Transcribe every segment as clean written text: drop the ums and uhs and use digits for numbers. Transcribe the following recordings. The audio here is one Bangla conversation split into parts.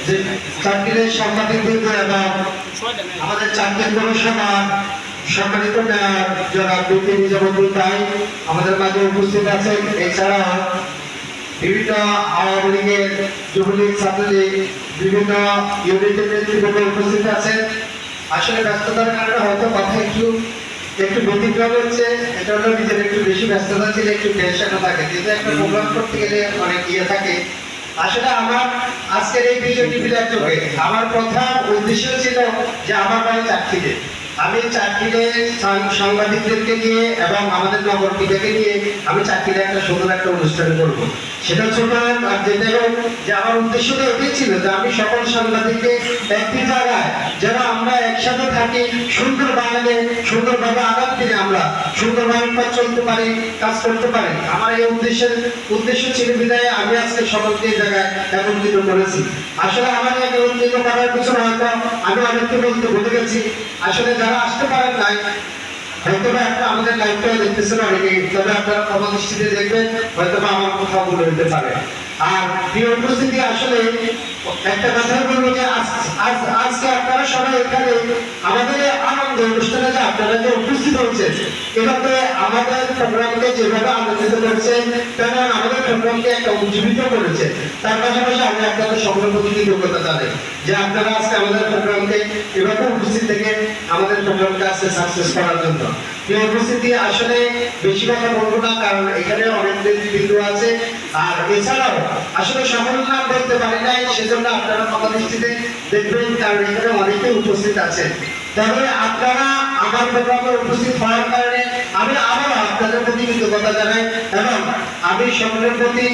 যে চাকরির সাংবাদিকবৃন্দ এবং আমাদের চাকরি গবেষণা সম্মানিত মেয়র জনাব বিপি নিজামুদ্দিন ভাই আমাদের মাঝে উপস্থিত আছেন। এছাড়াও বিভিন্ন আওয়ামী লীগের, যুবলীগ, ছাত্রলীগ, বিভিন্ন ইউনিটের নেতৃবৃন্দ উপস্থিত আছেন। আসলে ব্যস্ততার কারণে হয়তো কথা একটু ব্যতিক্রম হচ্ছে। এটা হলো নিজের একটু বেশি ব্যস্ততা ছিল, একটু টেনশনও থাকে, কিন্তু একটা প্রোগ্রাম করতে গেলে অনেক ইয়ে থাকে। আসলে আমার আজকের এই ভিডিও টিভির যোগে আমার প্রথম উদ্দেশ্য ছিল যে আমার বাড়ি চাকরিতে, আমি চাকরিতে সাংবাদিকদেরকে নিয়ে এবং আমাদের নগর টিভিকে নিয়ে আমি চাকরিতে একটা সুন্দর একটা অনুষ্ঠান করব। সেটা ছোট আর যেটাই হোক, যে আমার উদ্দেশ্যটা এটাই ছিল যে আমি সকল সাংবাদিককে একটি জায়গায় যেন আমরা একসাথে থাকি, সুন্দর বাঙালি সুন্দরভাবে আগামী দিনে আমরা সুন্দরভাবে চলতে পারি, কাজ করতে পারি। আমার এই উদ্দেশ্য ছিল বিদায় আমি আজকে সকলকে এই জায়গায় একত্রিত করেছি। আসলে আমার একত্রিত করার পিছনে হয়তো আমি অনেককে বলতে ভুলে গেছি। আসলে যারা আসতে পারেন নাই হয়তো একটা আমাদের লাইভটা দেখতেছেন অনেকেই, তবে আপনারা ক্ষমা দৃষ্টিতে দেখবেন, হয়তো আমার কোথাও ভুল হতে পারে। আর প্রিয় উপস্থিতি, আসলে একটা কথা বলবো যে আজকে আপনারা সবাই এখানে আমাদের আনন্দ অনুষ্ঠানে যে আপনারা যে উপস্থিত হচ্ছেন, এভাবে আমাদের প্রোগ্রামকে যেভাবে আনন্দিত করেছেন, তেমন আমাদের প্রোগ্রামকে একটা উজ্জীবিত করেছে। তার পাশাপাশি আমি আপনাদের সকলের প্রতি কৃতজ্ঞতা জানাই যে আপনারা আজকে আমাদের প্রোগ্রামকে এভাবে উপস্থিত থেকে আমাদের প্রোগ্রামকে আজকে সাকসেস করার জন্য। এই উপস্থিতি আসলে বেশি কথা বলবো না, কারণ এখানে অনেক বিন্দু আছে। আর এছাড়াও আসলে সকল নাম বলতে পারি নাই, সেজন্য আপনারা ক্ষমা দৃষ্টিতে দেখবেন, কারণ এখানে অনেকে উপস্থিত আছেন। তবে আপনারা আমার প্রোগ্রামে উপস্থিত হওয়ার কারণে আমি আবারও আপনাদের প্রতি কৃতজ্ঞতা জানাই এবং আমি সকলের প্রতি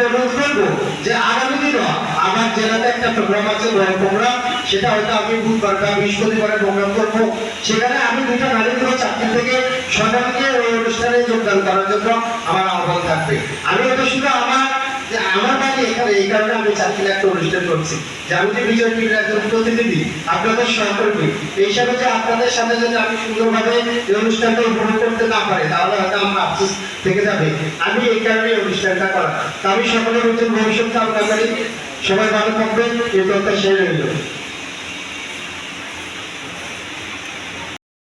অনুরোধ করবো যে আগামী দিনও আমার জেলাতে একটা প্রোগ্রাম আছে, বড় প্রোগ্রাম, সেটা হয়তো আমি বুধবার বা বৃহস্পতিবারে প্রোগ্রাম করবো। সেখানে আমি দুটা গাড়ি দেবো, চাকরি থেকে সবাইকে ওই অনুষ্ঠানে যোগদান করার জন্য আমার আহ্বান থাকবে। আমি হয়তো শুধু আমার বাড়ি এখানে, এই কারণে আমি চাকরির একটা অনুষ্ঠান করছি যে আমি যে বিজয় টিভির একজন প্রতিনিধি, আপনাদের সহকর্মী, এই হিসাবে যে আপনাদের সাথে যদি আমি সুন্দরভাবে এই অনুষ্ঠানটা উপভোগ করতে না পারি, তাহলে হয়তো আমার আফসোস থেকে যাবে। আমি এই কারণে এই অনুষ্ঠানটা করা। তা আমি সকলের নতুন ভবিষ্যৎ কামনা করি। সবাই ভালো থাকবেন, এই কথা শেষ হইল।